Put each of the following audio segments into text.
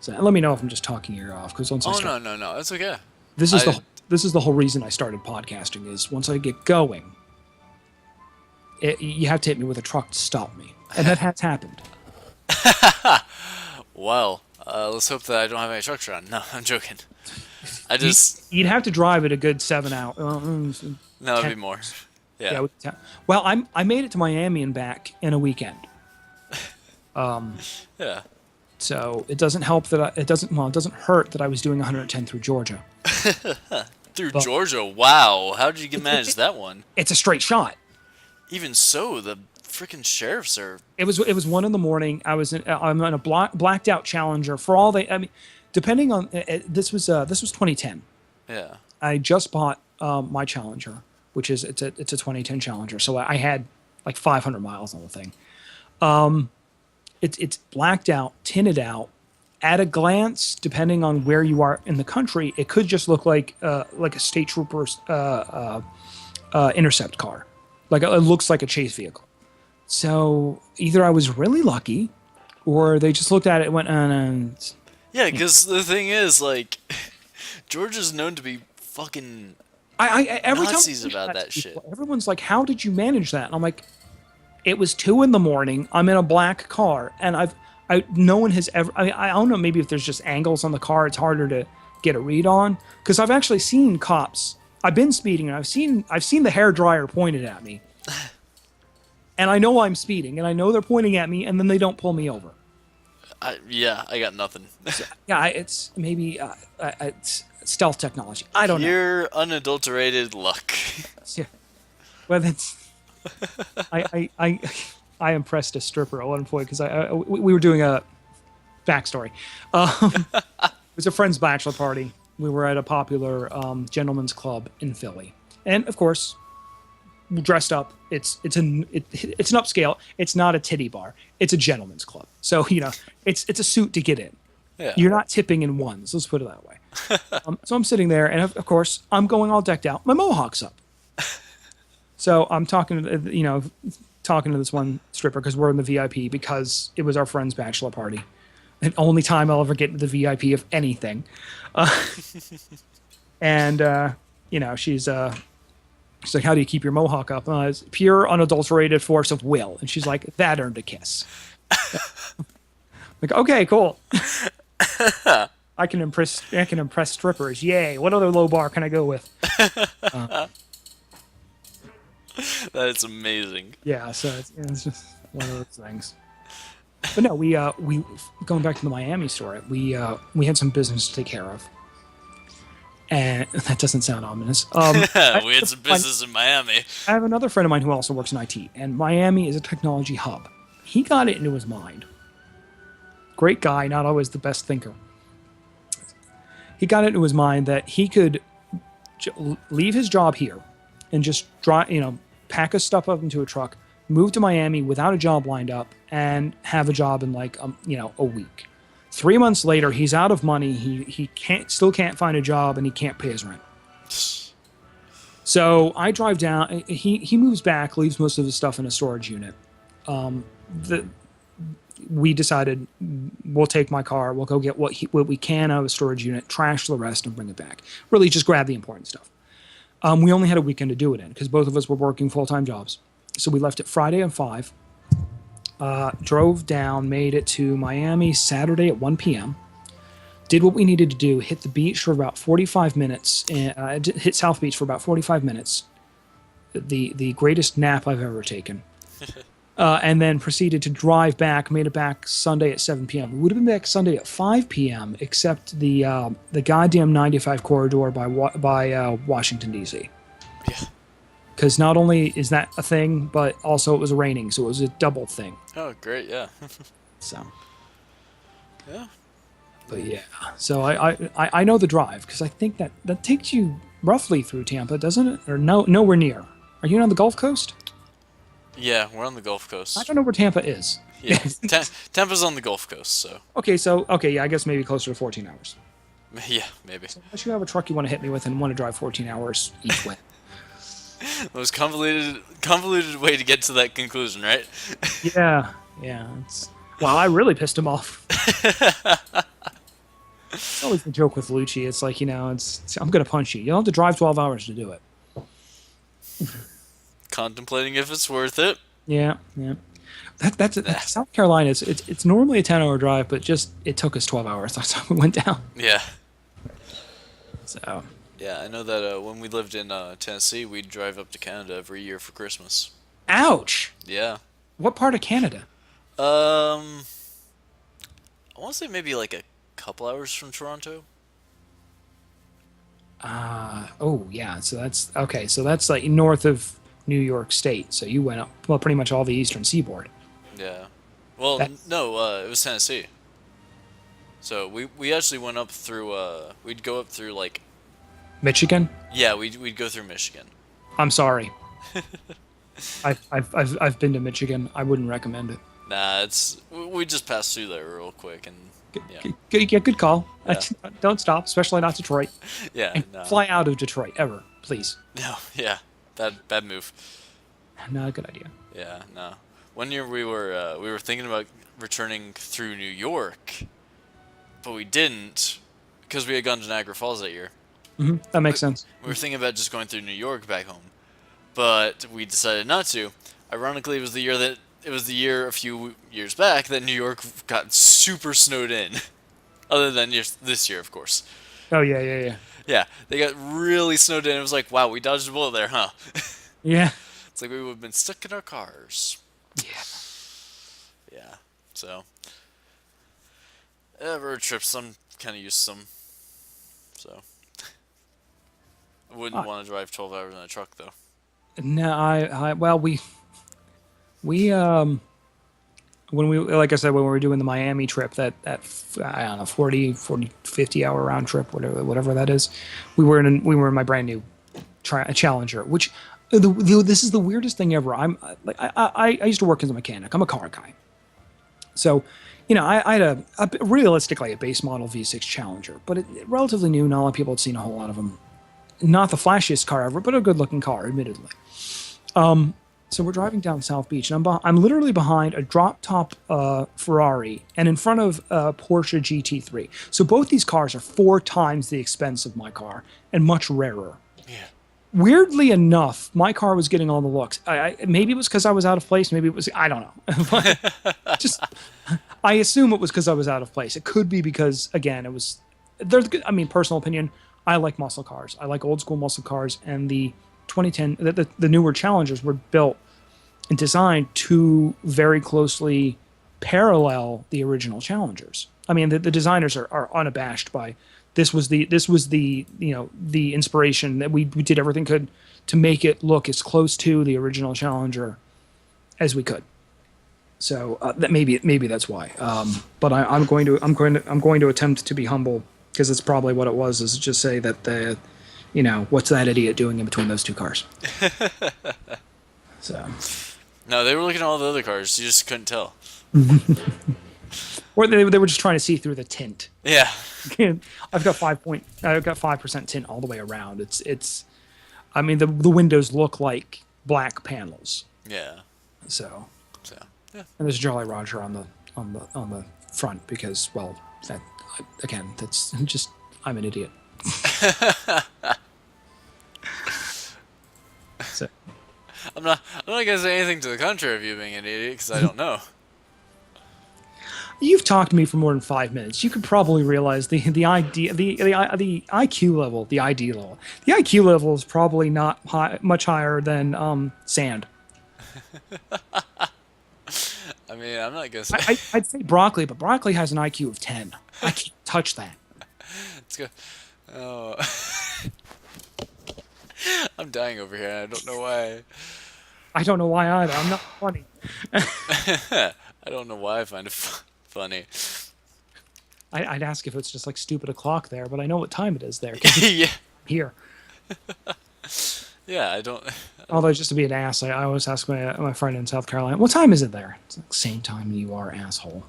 So let me know if I'm just talking your ear off, because once I Oh start, no, it's okay. this is I the this is the whole reason I started podcasting. Is once I get going, you have to hit me with a truck to stop me, and that has happened. well, let's hope that I don't have any trucks around. No, I'm joking. I You, just you'd have to drive it a good 7 hours, no, it'd 10 be more. hours. Yeah, Yeah, well, I made it to Miami and back in a weekend. yeah. So it doesn't help that it doesn't hurt that I was doing 110 through Georgia. Through But Georgia, wow. How did you get it, it, manage it, that one? it's a straight shot. Even so, the freaking sheriffs are. It was 1 in the morning. I'm on a blacked out Challenger for all they. I mean, depending on this was 2010. Yeah. I just bought my Challenger, which is it's a 2010 Challenger. So I had like 500 miles on the thing. It's blacked out, tinted out. At a glance, depending on where you are in the country, it could just look like a state trooper's intercept car. Like it looks like a chase vehicle. So either I was really lucky, or they just looked at it and went, Yeah, because the thing is, like, Georgia's known to be fucking every time I Nazis mention about to that shit. people, everyone's like, "How did you manage that?" And I'm like, "It was 2 in the morning. I'm in a black car, and no one has ever. I don't know. Maybe if there's just angles on the car, it's harder to get a read on. Because I've actually seen cops. I've been speeding, and I've seen the hair dryer pointed at me, and I know I'm speeding, and I know they're pointing at me, and then they don't pull me over. Yeah, I got nothing. So, yeah, it's maybe it's stealth technology. I don't know. You're unadulterated luck. Yeah. Well, that's I impressed a stripper at one point because we were doing a backstory. It was a friend's bachelor party. We were at a popular gentleman's club in Philly, and of course, dressed up. It's an upscale. It's not a titty bar. It's a gentleman's club. So it's a suit to get in. Yeah. You're not tipping in ones. Let's put it that way. So I'm sitting there, and of course, I'm going all decked out. My mohawk's up. So I'm talking to this one stripper because we're in the VIP because it was our friend's bachelor party. The only time I'll ever get into the VIP of anything. And she's like, "How do you keep your mohawk up?" It's pure, unadulterated force of will. And she's like, "That earned a kiss." Like, okay, cool. I can impress strippers. Yay! What other low bar can I go with? That's amazing. Yeah, so it's just one of those things. But no, we going back to the Miami story. We had some business to take care of, and that doesn't sound ominous. We had some business in Miami. I have another friend of mine who also works in IT, and Miami is a technology hub. He got it into his mind. Great guy, not always the best thinker. He got it into his mind that he could leave his job here and just pack his stuff up into a truck, move to Miami without a job lined up, and have a job in like a week. 3 months later, he's out of money. He still can't find a job, and he can't pay his rent. So I drive down. He moves back, leaves most of his stuff in a storage unit. We decided we'll take my car. We'll go get what we can out of a storage unit, trash the rest, and bring it back. Really, just grab the important stuff. We only had a weekend to do it in because both of us were working full-time jobs. So we left it Friday at 5, drove down, made it to Miami Saturday at 1 p.m., did what we needed to do, hit the beach for about 45 minutes, hit South Beach for about 45 minutes, the greatest nap I've ever taken, and then proceeded to drive back, made it back Sunday at 7 p.m. We would have been back Sunday at 5 p.m., except the goddamn 95 corridor by Washington, D.C. Yeah. Because not only is that a thing, but also it was raining, so it was a double thing. Oh, great, yeah. So. Yeah. But yeah, so I know the drive because I think that takes you roughly through Tampa, doesn't it? Or nowhere near. Are you on the Gulf Coast? Yeah, we're on the Gulf Coast. I don't know where Tampa is. Yeah, Tampa's on the Gulf Coast, so. Okay, yeah, I guess maybe closer to 14 hours. Yeah, maybe. So unless you have a truck you want to hit me with and want to drive 14 hours each way. Most convoluted way to get to that conclusion, right? Yeah. Well, I really pissed him off. always the joke with Lucci. It's like, I'm gonna punch you. You don't have to drive 12 hours to do it. Contemplating if it's worth it. Yeah, yeah. That's Nah. South Carolina. It's normally a 10-hour drive, but just it took us 12 hours. That's how we went down. Yeah. So Yeah, I know that when we lived in Tennessee, we'd drive up to Canada every year for Christmas. ouch. Yeah. What part of Canada? Um, I want to say maybe like a couple hours from Toronto. Oh yeah. So that's okay. So that's like north of New York State. So you went up well, pretty much all the eastern seaboard. Yeah. Well, That's no, it was Tennessee. So we actually went up through we'd go up through like Michigan. yeah, we'd go through Michigan. I'm sorry. I've been to Michigan. I wouldn't recommend it. Nah, we just passed through there real quick and yeah. Good call. Yeah. Don't stop, especially not Detroit. Yeah, And no. fly out of Detroit ever, please. No, yeah. Bad move. Not a good idea. Yeah, no. One year we were thinking about returning through New York, but we didn't because we had gone to Niagara Falls that year. That makes sense. We were thinking about just going through New York back home, but we decided not to. Ironically, it was the year a few years back that New York got super snowed in. Other than this year, of course. Oh yeah. Yeah, they got really snowed in. It was like, wow, we dodged a bullet there, huh? Yeah. It's like we would have been stuck in our cars. Yeah. Yeah, so road trips, I'm kind of used to them. So I wouldn't want to drive 12 hours in a truck though. No, well, we when we like I said when we were doing the Miami trip that I don't know 50 hour round trip whatever that is, we were in my brand new Challenger, which this is the weirdest thing ever. I'm like I used to work as a mechanic. I'm a car guy, so I had realistically a base model V6 Challenger, but relatively new. Not a lot of people had seen a whole lot of them. Not the flashiest car ever, but a good looking car, admittedly. So we're driving down South Beach, and I'm literally behind a drop-top Ferrari and in front of a Porsche GT3. So both these cars are 4 times the expense of my car and much rarer. Yeah. Weirdly enough, my car was getting all the looks. Maybe it was because I was out of place. Maybe it was, I don't know. But I assume it was because I was out of place. It could be because, again, personal opinion, I like muscle cars. I like old school muscle cars, and the 2010, the newer Challengers were built and designed to very closely parallel the original Challengers. I mean, the designers are unabashed by this was the the inspiration that we did everything could to make it look as close to the original Challenger as we could. So that maybe that's why. But I'm going to attempt to be humble because it's probably what it was. Is just say that what's that idiot doing in between those two cars? So. No, they were looking at all the other cars. You just couldn't tell. Or they were just trying to see through the tint. Yeah. I've got 5% tint all the way around. It's. I mean, the windows look like black panels. Yeah. So. Yeah. And there's Jolly Roger on the front because that's just I'm an idiot. So. I'm not gonna say anything to the contrary of you being an idiot because I don't know. You've talked to me for more than 5 minutes. You could probably realize the IQ level, the ID level. The IQ level is probably not much higher than sand. I mean, I'm not gonna say. I'd say broccoli, but broccoli has an IQ of 10. I can't touch that. Let's go. Oh. I'm dying over here. I don't know why. I don't know why either. I'm not funny. I don't know why I find it funny. I'd ask if it's just like stupid o'clock there, but I know what time it is there. Yeah. Here. Yeah, I don't. Although just to be an ass, I always ask my friend in South Carolina, "What time is it there?" It's like same time you are, asshole.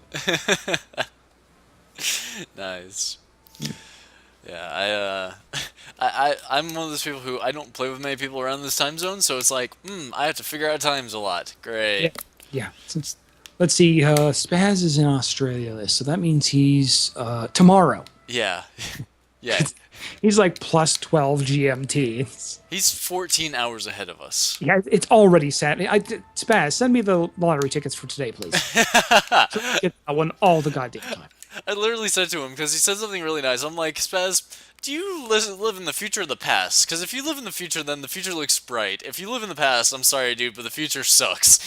Nice. Yeah, I'm one of those people who I don't play with many people around this time zone, so it's like, I have to figure out times a lot. Great. Yeah. Let's see. Spaz is in Australia, so that means he's tomorrow. Yeah. Yeah. He's like plus 12 GMT. He's 14 hours ahead of us. Yeah, it's already set. Spaz, send me the lottery tickets for today, please. So I get that one all the goddamn time. I literally said to him, because he said something really nice. I'm like, Spaz, do you live in the future or the past? Because if you live in the future, then the future looks bright. If you live in the past, I'm sorry, dude, but the future sucks.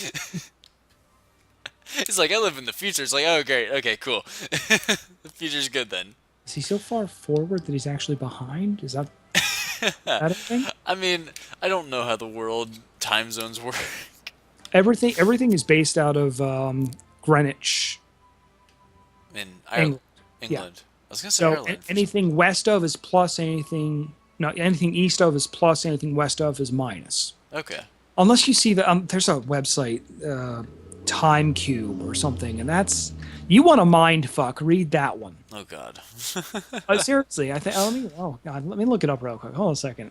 He's like, I live in the future. It's like, oh, great. Okay, cool. The future's good then. Is he so far forward that he's actually behind? Is that a thing? I mean, I don't know how the world time zones work. Everything is based out of Greenwich, In England. England. Yeah. I was gonna say So Ireland. anything west of is plus, anything no, anything east of is plus, anything west of is minus. Okay. Unless you see that there's a website, Time Cube or something, and that's you want a mind fuck. Read that one. Oh God. Seriously, I think. Oh God, let me look it up real quick. Hold on a second.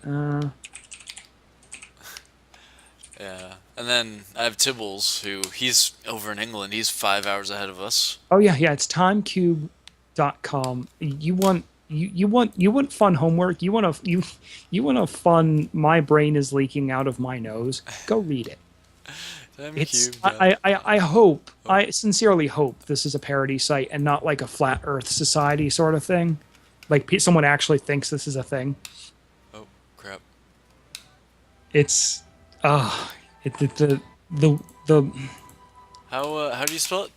Yeah. And then I have Tibbles, who he's over in England. He's 5 hours ahead of us. Oh yeah, it's timecube.com. You want fun homework? You want a fun my brain is leaking out of my nose? Go read it. It's I hope I sincerely hope this is a parody site and not like a flat earth society sort of thing. Like someone actually thinks this is a thing. Oh crap. It's the How do you spell it?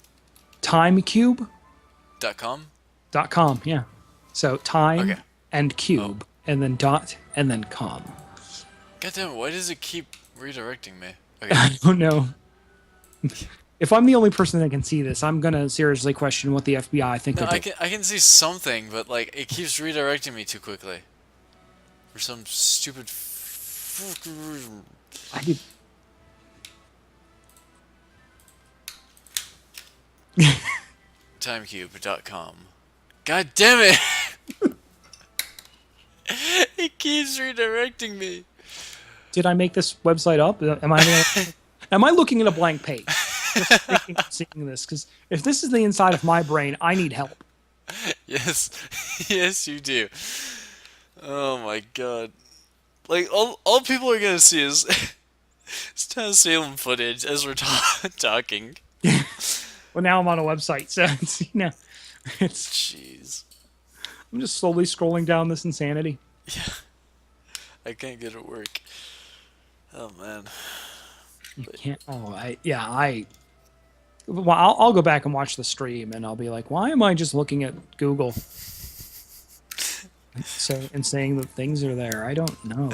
timecube.com. .com? Yeah. So time Okay. and cube and then dot and then com. God damn it, why does it keep redirecting me? Okay. I don't know. If I'm the only person that can see this, I'm gonna seriously question what the FBI think No, of I it. can see something, but like it keeps redirecting me too quickly. For some stupid reason. I did. Timecube.com. God damn it! It keeps redirecting me. Did I make this website up? Am I looking at a blank page? Just thinking of seeing this, because if this is the inside of my brain, I need help. Yes, yes, you do. Oh my god! Like all people are gonna see is it's Town of Salem footage as we're talking. Well, now I'm on a website, so it's Jeez. I'm just slowly scrolling down this insanity. Yeah, I can't get it work. Oh man. You can't. Oh, Well, I'll go back and watch the stream, and I'll be like, why am I just looking at Google? And saying that things are there. I don't know.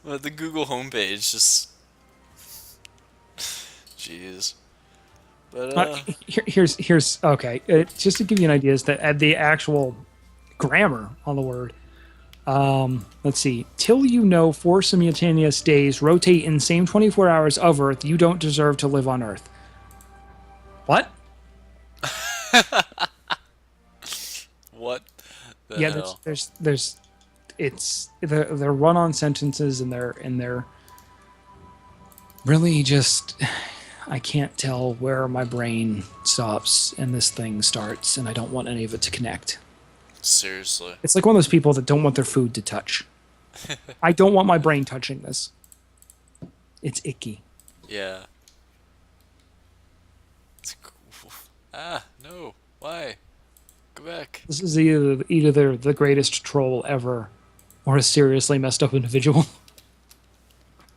But the Google homepage just. Jeez. But Here's okay. Just to give you an idea, is that the actual grammar on the word. Let's see. Till you know 4 simultaneous days rotate in same 24 hours of Earth, you don't deserve to live on Earth. What? what? The Yeah, hell? they're run-on sentences, and they're really just. I can't tell where my brain stops and this thing starts, and I don't want any of it to connect. Seriously. It's like one of those people that don't want their food to touch. I don't want my brain touching this. It's icky. Yeah. It's cool. Ah, no. Why? Go back. This is either the greatest troll ever or a seriously messed up individual.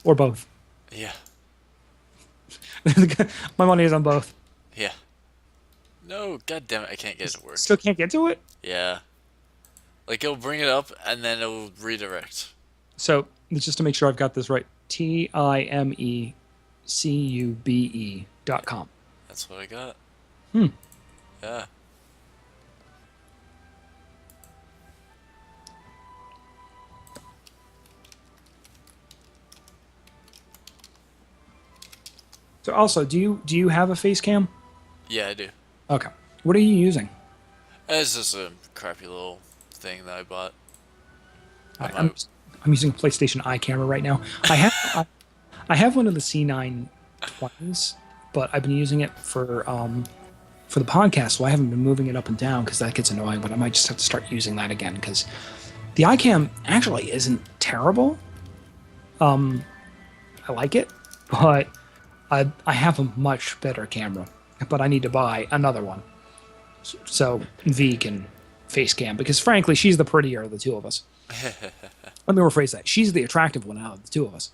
Or both. Yeah. My money is on both. Yeah. No, god damn it, I can't get it to work. Still can't get to it? Yeah. Like, it'll bring it up, and then it'll redirect. So, just to make sure I've got this right, timecube.com. That's what I got. Hmm. Yeah. So also, do you have a face cam? Yeah, I do. Okay. What are you using? It's just a crappy little thing that I bought. I'm using a PlayStation Eye camera right now. I have one of the C920s, but I've been using it for for the podcast, so I haven't been moving it up and down because that gets annoying. But I might just have to start using that again because the iCam actually isn't terrible. I like it, but I have a much better camera. But I need to buy another one so V can face cam because frankly, she's the prettier of the two of us. Let me rephrase that. She's the attractive one out of the two of us.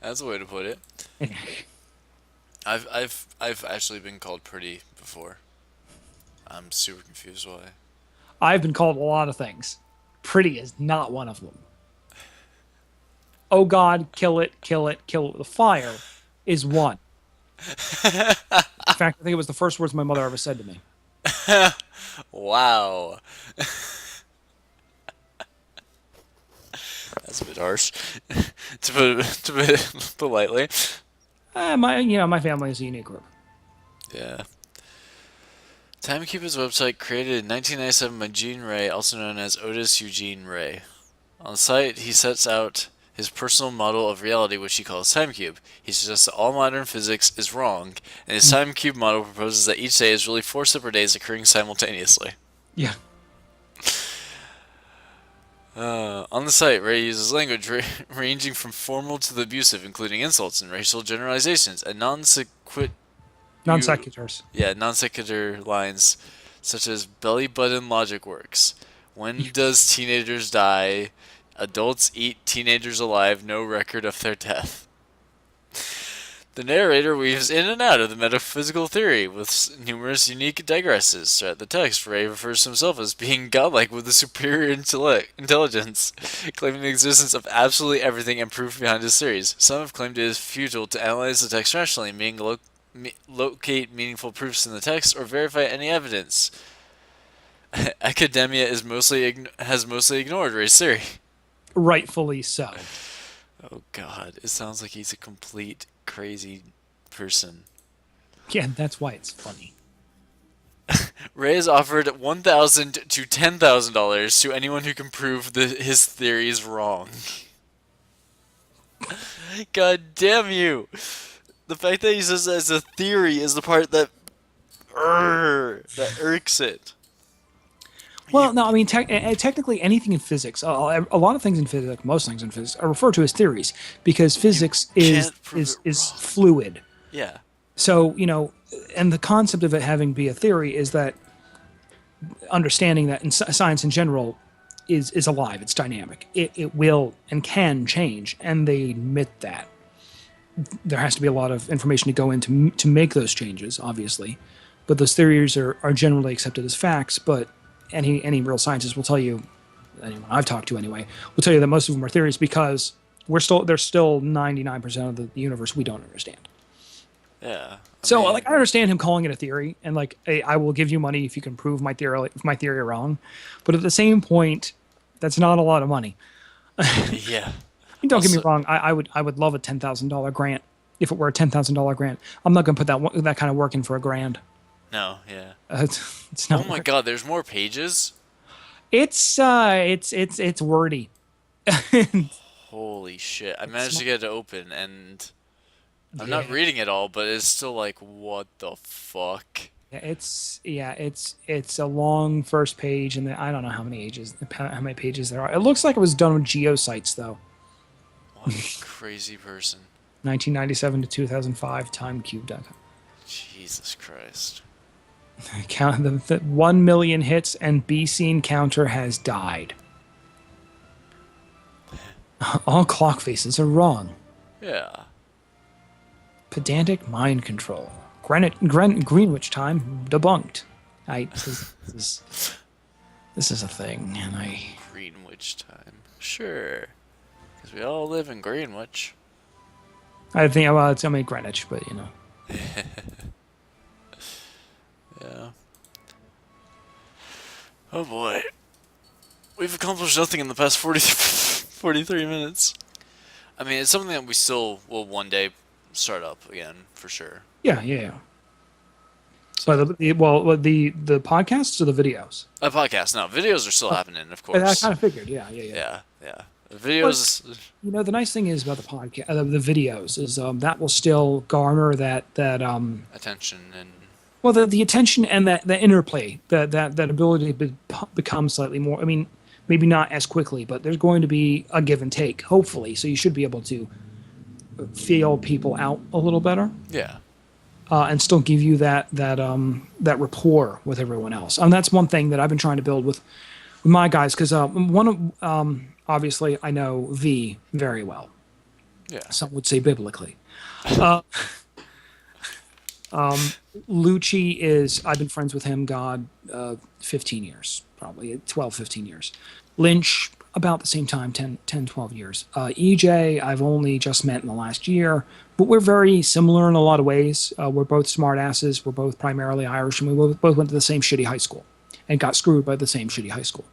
That's a way to put it. I've actually been called pretty before. I'm super confused why. I've been called a lot of things. Pretty is not one of them. Oh God, kill it, kill it, kill it with a fire is one. In fact, I think it was the first words my mother ever said to me. Wow. That's a bit harsh, to put it politely. My family is a unique group. Yeah. Timekeeper's website created in 1997 by Gene Ray, also known as Otis Eugene Ray. On the site, he sets out his personal model of reality, which he calls Timecube. He suggests that all modern physics is wrong, and his Timecube model proposes that each day is really 4 separate days occurring simultaneously. Yeah. On the site, Ray uses language ranging from formal to the abusive, including insults and racial generalizations, and non sequitur lines such as belly button logic works. When does teenagers die? Adults eat teenagers alive, no record of their death. The narrator weaves in and out of the metaphysical theory with numerous unique digresses. Throughout the text, Ray refers to himself as being godlike with a superior intelligence, claiming the existence of absolutely everything and proof behind his theories. Some have claimed it is futile to analyze the text rationally, meaning locate meaningful proofs in the text or verify any evidence. Academia has mostly ignored Ray's theory. Rightfully so. Oh God, it sounds like he's a complete crazy person. Yeah, that's why it's funny. Ray has offered $1,000 to $10,000 to anyone who can prove his theory is wrong. God damn you! The fact that he says that as a theory is the part that irks it. Well, no, I mean, technically anything in physics, a lot of things in physics, most things in physics, are referred to as theories because physics is fluid. Yeah. So, and the concept of it having be a theory is that understanding that in science in general is alive, it's dynamic. It will and can change, and they admit that. There has to be a lot of information to go in to make those changes, obviously. But those theories are generally accepted as facts, but any real scientist will tell you, anyone I've talked to anyway, will tell you that most of them are theories because there's still 99% of the universe we don't understand. Yeah. So I understand him calling it a theory and hey, I will give you money if you can prove my theory wrong. But at the same point, that's not a lot of money. Yeah. Don't get me wrong, I would love a $10,000 grant if it were a $10,000 grant. I'm not going to put that kind of work in for $1,000. No, yeah. It's not. Oh my God! There's more pages. It's wordy. Holy shit! I managed to get it to open, and I'm not reading it all, but it's still like, what the fuck? It's a long first page, and I don't know how many pages there are. It looks like it was done with geosites, though. What a crazy person. 1997 to 2005, timecube.com. Jesus Christ. Count the 1 million hits and B scene counter has died. All clock faces are wrong. Yeah. Pedantic mind control. Greenwich time debunked. This is a thing, and Greenwich time. Sure. Because we all live in Greenwich. I think it's Greenwich, but Yeah. Oh boy. We've accomplished nothing in the past 43 minutes. I mean, it's something that we still will one day start up again, for sure. Yeah. So, but the podcasts or the videos? Podcast. No, videos are still happening, of course. I kind of figured, yeah. Yeah. Videos. The nice thing is about the podcast, the videos, is that will still garner that Attention and well, the attention and that the interplay, that ability to become slightly more. I mean, maybe not as quickly, but there's going to be a give and take, hopefully. So you should be able to feel people out a little better. yeah. And still give you that rapport with everyone else. And that's one thing that I've been trying to build with my guys, because obviously I know V very well. Yeah. Some would say biblically. Lucci I've been friends with him, 15 years, probably 12, 15 years. Lynch, about the same time, 10, 12 years. EJ, I've only just met in the last year, but we're very similar in a lot of ways. We're both smart asses. We're both primarily Irish, and we both went to the same shitty high school and got screwed by the same shitty high school.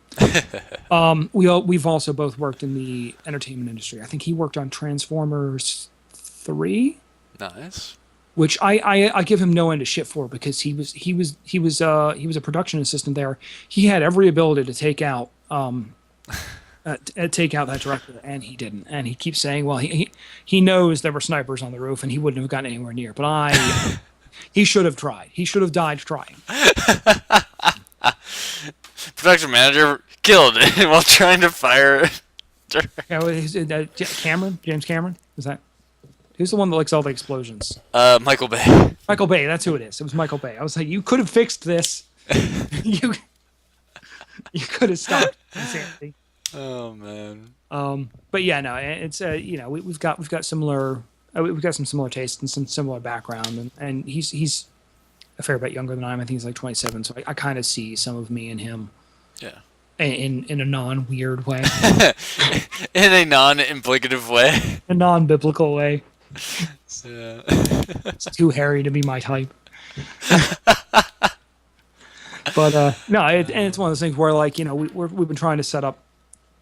We've also both worked in the entertainment industry. I think he worked on Transformers 3. Nice. Which I give him no end of shit for, because he was a production assistant there. He had every ability to take out that director, and he didn't. And he keeps saying, well, he knows there were snipers on the roof, and he wouldn't have gotten anywhere near. But he should have tried. He should have died trying. Production manager killed while trying to fire. James Cameron, is that? Who's the one that likes all the explosions? Michael Bay. Michael Bay, that's who it is. It was Michael Bay. I was like, you could have fixed this. you could have stopped insanity. Oh man. But yeah, no, it's we've got similar we've got some similar tastes and some similar background, and he's a fair bit younger than I am. I think he's like 27, so I kind of see some of me in him. Yeah. In a non-weird way. In a non-implicative way. A non-biblical way. Yeah. It's too hairy to be my type. But no, and it's one of those things where, like, we've been trying to set up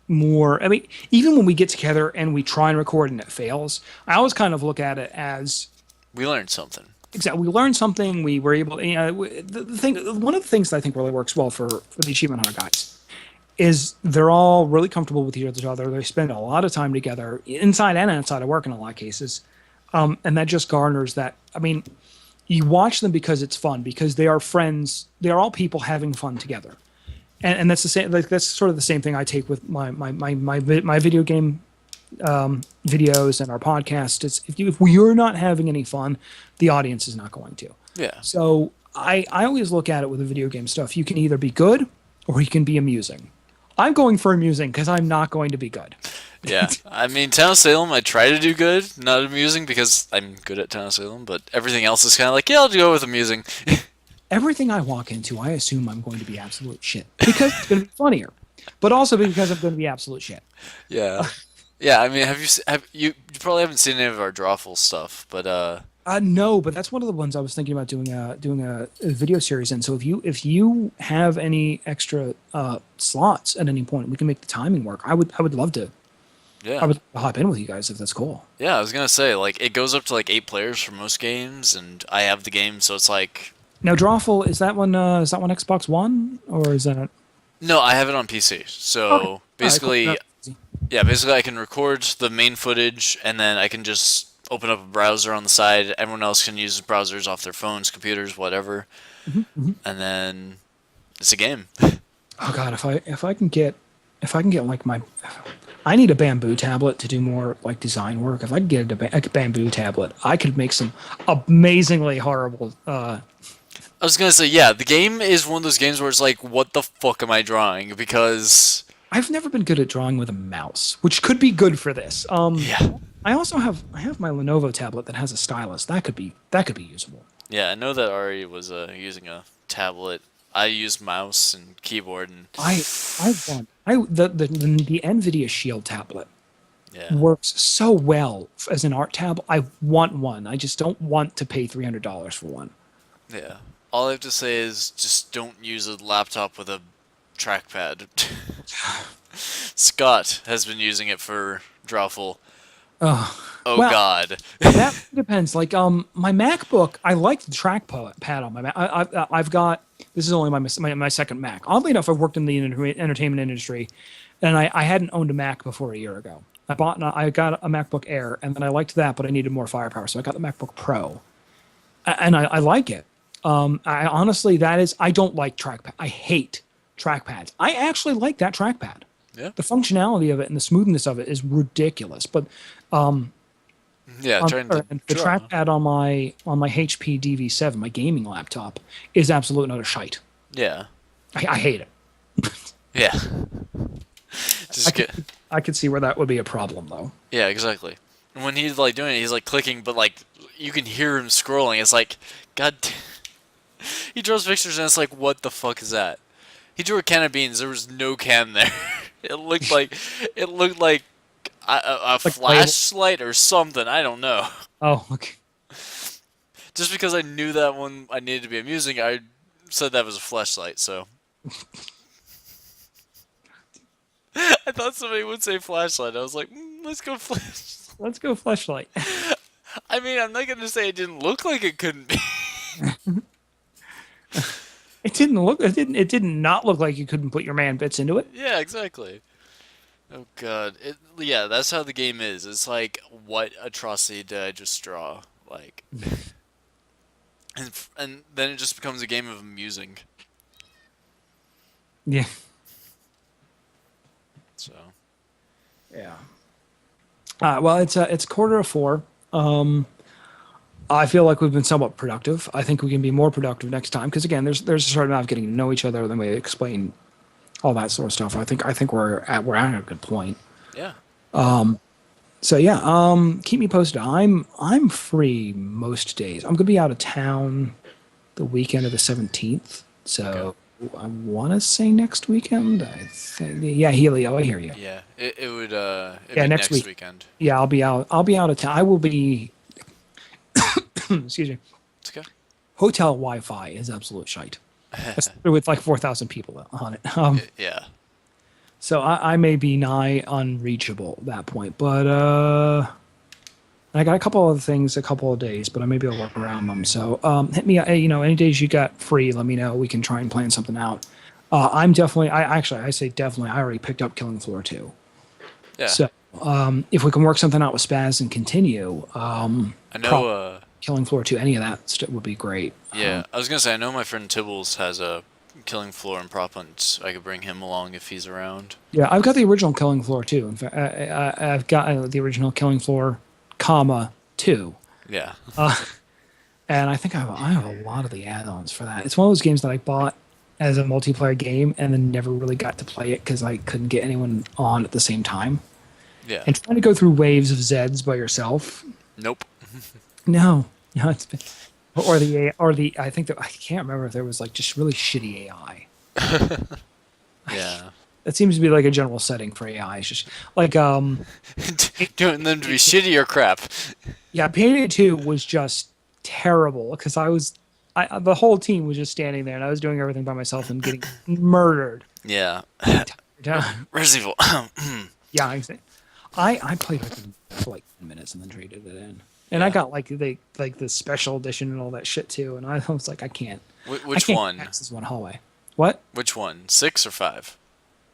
more. I mean, even when we get together and we try and record and it fails, I always kind of look at it as we learned something. Exactly, we learned something. We were able. One of the things that I think really works well for the Achievement Hunter guys is they're all really comfortable with each other. They spend a lot of time together, inside and outside of work in a lot of cases. And that just garners that. I mean, you watch them because it's fun, because they are friends. They are all people having fun together. And that's the same. Like, that's sort of the same thing I take with my video game videos and our podcast. It's if we're not having any fun, the audience is not going to. Yeah. So I always look at it with the video game stuff. You can either be good or you can be amusing. I'm going for amusing because I'm not going to be good. Yeah. I mean, Town of Salem, I try to do good, not amusing, because I'm good at Town of Salem, but everything else is kind of like, yeah, I'll go with amusing. Everything I walk into, I assume I'm going to be absolute shit, because it's going to be funnier, but also because I'm going to be absolute shit. Yeah. Yeah, I mean, you probably haven't seen any of our Drawful stuff, but no, but that's one of the ones I was thinking about doing a video series in. So if you have any extra slots at any point, we can make the timing work. I would love to. Yeah. I would hop in with you guys if that's cool. Yeah, I was gonna say, like, it goes up to like 8 players for most games, and I have the game, so it's like. Now, Drawful, is that one Xbox One, or is that? No, I have it on PC. So okay. basically, Right, cool. yeah, basically I can record the main footage, and then I can just open up a browser on the side. Everyone else can use browsers off their phones, computers, whatever, and then it's a game. Oh God, if I can get like I need a bamboo tablet to do more like design work. If I could get a bamboo tablet, I could make some amazingly horrible. I was gonna say, yeah, the game is one of those games where it's like, what the fuck am I drawing? Because I've never been good at drawing with a mouse, which could be good for this. Yeah. I also have my Lenovo tablet that has a stylus. That could be usable. Yeah, I know that Ari was using a tablet. I use mouse and keyboard, and the NVIDIA Shield tablet yeah. works so well as an art tab. I want one. I just don't want to pay $300 for one. Yeah. All I have to say is just don't use a laptop with a trackpad. Scott has been using it for Drawful. Oh well, God. That depends. Like my MacBook, I like the trackpad on my Mac. I've got, this is only my second Mac. Oddly enough, I've worked in the entertainment industry And I hadn't owned a Mac before a year ago. I got a MacBook Air, and then I liked that, but I needed more firepower, so I got the MacBook Pro, and I like it. I honestly, I don't like trackpad. I hate trackpads. I actually like that trackpad. Yeah. The functionality of it and the smoothness of it is ridiculous. But Yeah, trying to the draw. trackpad on my HP DV7, my gaming laptop, is absolute utter shite. Yeah. I hate it. Yeah. Just get. I could see where that would be a problem, though. Yeah, exactly. And when he's like doing it, he's like clicking, but like you can hear him scrolling. It's like, God. He draws pictures and it's like, what the fuck is that? He drew a can of beans. There was no can there. It looked like a Like flashlight or something. I don't know. Oh, okay. Just because I knew that one I needed to be amusing, I said that was a flashlight. So I thought somebody would say flashlight. I was like, let's go flash. Let's go flashlight. I mean, I'm not gonna say it didn't look like it couldn't be. It didn't look. It did not look like you couldn't put your man bits into it. Yeah, exactly. Oh god. Yeah, that's how the game is. It's like, what atrocity did I just draw? Like, and then it just becomes a game of amusing. Yeah. So. Yeah. Well, it's 3:45. I feel like we've been somewhat productive. I think we can be more productive next time because again, there's a certain amount of getting to know each other. Then we explain all that sort of stuff. I think we're at a good point. Yeah. So yeah, keep me posted. I'm free most days. I'm gonna be out of town the weekend of the 17th. So I want to say next weekend. I think, yeah, Helio, I hear you. Yeah. It would it'd Yeah, be next next week. weekend. Yeah, I'll be out. I'll be out of town. I will be. Excuse me. It's okay. Hotel Wi-Fi is absolute shite. Especially with like 4,000 people on it. Yeah. So I may be nigh unreachable at that point, but I got a couple other things, a couple of days, but I may be able to work around them. So hit me, any days you got free, let me know. We can try and plan something out. I'm definitely, I say definitely. I already picked up Killing Floor 2. Yeah. So if we can work something out with Spaz and continue, I know. Killing Floor 2, any of that would be great. Yeah, I was gonna say I know my friend Tibbles has a Killing Floor and prop hunt. I could bring him along if he's around. Yeah, I've got the original Killing Floor 2. In fact, I've got the original Killing Floor, comma 2. Yeah. And I think I have a lot of the add-ons for that. It's one of those games that I bought as a multiplayer game and then never really got to play it because I couldn't get anyone on at the same time. Yeah. And trying to go through waves of Zeds by yourself. Nope. No, it's been, I think that I can't remember if there was like just really shitty AI. Yeah. That seems to be like a general setting for AI. It's just like Doing them to be shitty or crap. yeah, Payday 2 was just terrible because the whole team was just standing there and I was doing everything by myself and getting murdered. Yeah. Resident Evil. Yeah, exactly. I played for like 10 minutes and then traded it in. And I got like the special edition and all that shit too. And I was like, I can't. Which I can't one? access one hallway. What? Which one? 6 or 5?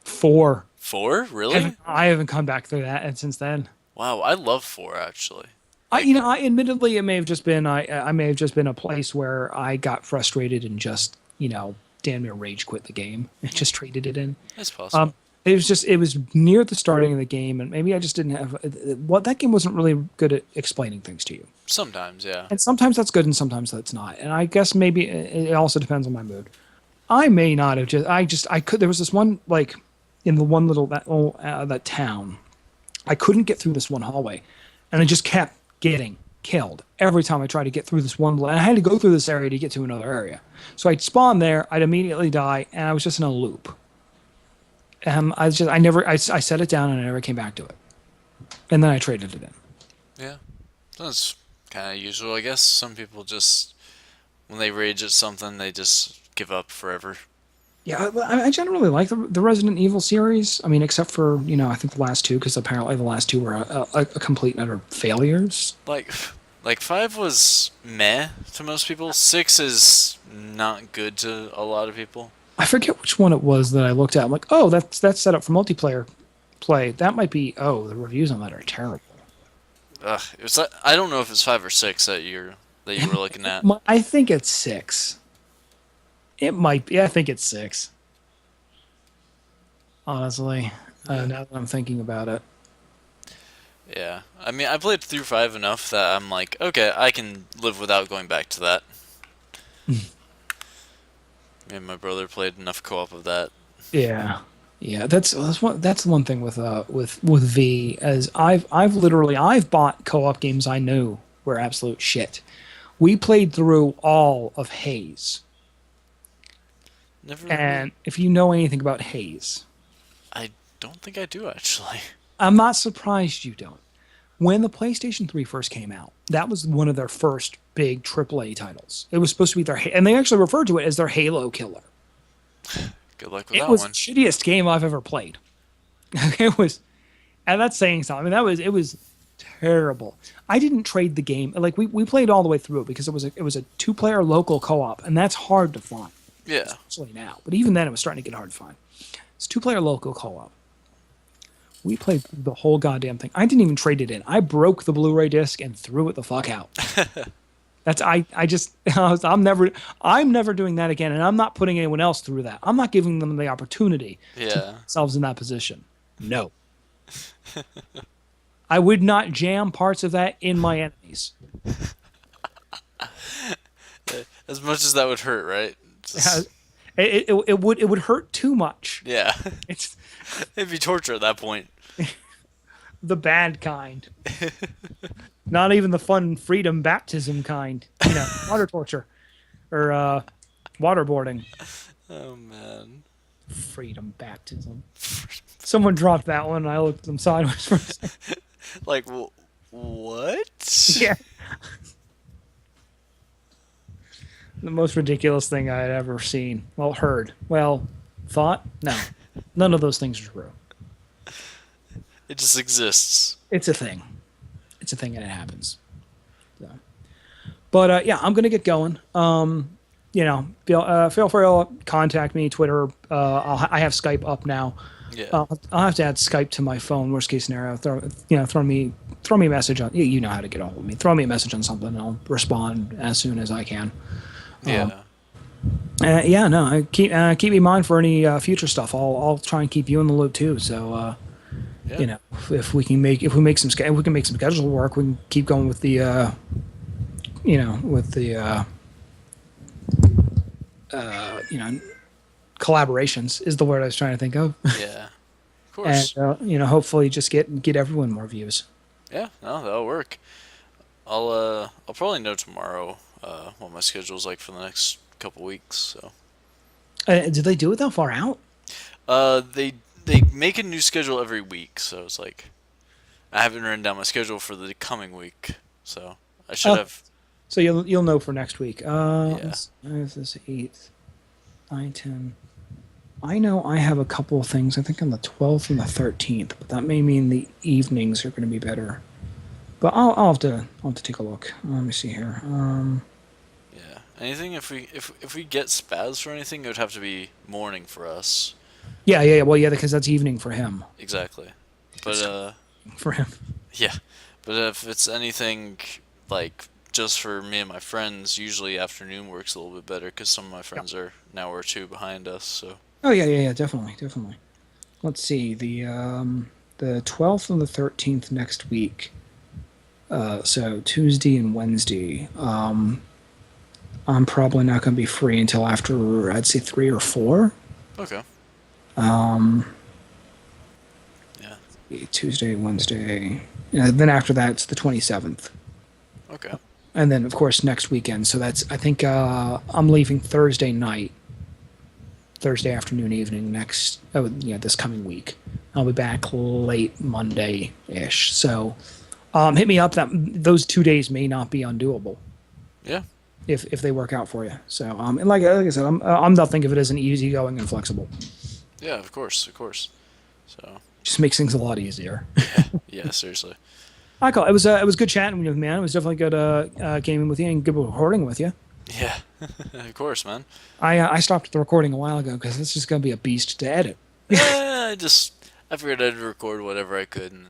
4. 4? Really? I haven't come back through that and since then. Wow, I love 4 actually. I admittedly it may have just been I may have just been a place where I got frustrated and just damn near rage quit the game and just traded it in. That's possible. It was near the starting of the game and maybe I just didn't have that game wasn't really good at explaining things to you. Sometimes, yeah. And sometimes that's good and sometimes that's not. And I guess maybe it also depends on my mood. I may not have I could there was this one like in the one little that town. I couldn't get through this one hallway and I just kept getting killed every time I tried to get through this one. And I had to go through this area to get to another area. So I'd spawn there, I'd immediately die, and I was just in a loop. I set it down and I never came back to it. And then I traded it in. Yeah. That's kind of usual, I guess. Some people just, when they rage at something, they just give up forever. Yeah, I generally like the Resident Evil series. I mean, except for, I think the last two, because apparently the last two were a complete and utter failures. Like 5 was meh to most people. 6 is not good to a lot of people. I forget which one it was that I looked at. I'm like, oh, that's set up for multiplayer play. That might be. Oh, the reviews on that are terrible. Ugh, it was. I don't know if it's 5 or 6 that you were looking at. I think it's 6. It might be. I think it's 6. Honestly, Yeah. now that I'm thinking about it. Yeah. I mean, I played through 5 enough that I'm like, okay, I can live without going back to that. Me and my brother played enough co-op of that. Yeah, yeah. That's one thing with V, as I've bought co-op games I knew were absolute shit. We played through all of Haze, Never. and if you know anything about Haze, I don't think I do actually. I'm not surprised you don't. When the PlayStation 3 first came out, that was one of their first big AAA titles. It was supposed to be and they actually referred to it as their Halo killer. Good luck with It that was one. the shittiest game I've ever played. It was, and that's saying something. I mean, it was terrible. I didn't trade the game. Like we played all the way through it because it was a 2-player local co-op, and that's hard to find, Yeah. especially now. But even then, it was starting to get hard to find. It's 2-player local co-op. We played the whole goddamn thing. I didn't even trade it in. I broke the Blu-ray disc and threw it the fuck out. That's I just I'm never doing that again, and I'm not putting anyone else through that. I'm not giving them the opportunity to Yeah. put themselves in that position. No. I would not jam parts of that in my enemies. As much as that would hurt, right? Just, It would hurt too much. yeah. It's It'd be torture at that point. the bad kind. Not even the fun freedom baptism kind. You know, water torture or waterboarding. Oh man. Freedom baptism. Someone dropped that one, and I looked at them sideways for a second. Like, what? Yeah. The most ridiculous thing I had ever seen. Well, heard. Well, thought? No. None of those things are true. It just exists. It's a thing. It's a thing and it happens. So. But yeah, I'm going to get going. You know, feel free to contact me, Twitter. I have Skype up now. Yeah. I'll have to add Skype to my phone. Worst case scenario, throw me a message on. You know how to get a hold of me. Throw me a message on something, and I'll respond as soon as I can. Yeah. Yeah, no. Keep me in mind for any future stuff. I'll try and keep you in the loop too. So Yeah. you know, if we can make some schedule work, we can keep going with the collaborations is the word I was trying to think of. Yeah. Of course. And hopefully just get everyone more views. Yeah. No, that'll work. I'll probably know tomorrow what my schedule's like for the next couple weeks. So. Did they do it that far out? They make a new schedule every week, so it's like I haven't written down my schedule for the coming week, so I should have. So you'll know for next week. Yeah. This is 8th, 9, 10. I know I have a couple of things. I think on the 12th and the 13th, but that may mean the evenings are going to be better. But I'll have to take a look. Let me see here. Yeah. Anything if we get spaz for anything, it would have to be morning for us. Yeah. Well, yeah, because that's evening for him. Exactly. But For him. yeah. But if it's anything like just for me and my friends, usually afternoon works a little bit better because some of my friends are an hour or two behind us. So. Oh yeah, definitely. Let's see the 12th and the 13th next week. So Tuesday and Wednesday. I'm probably not going to be free until after I'd say 3 or 4. Okay. Yeah. Tuesday, Wednesday. Then after that, it's the 27th. Okay. And then, of course, next weekend. So that's, I think I'm leaving Thursday night, Thursday afternoon, evening this coming week. I'll be back late Monday-ish. So hit me up. Those 2 days may not be undoable. Yeah. If they work out for you. So, and like I said, I'm not thinking of it as an easygoing and flexible. Yeah, of course. So. Just makes things a lot easier. Yeah, seriously. It was good chatting with you, man. It was definitely good gaming with you and good recording with you. Yeah, of course, man. I stopped the recording a while ago because it's just gonna be a beast to edit. I figured I'd record whatever I could, and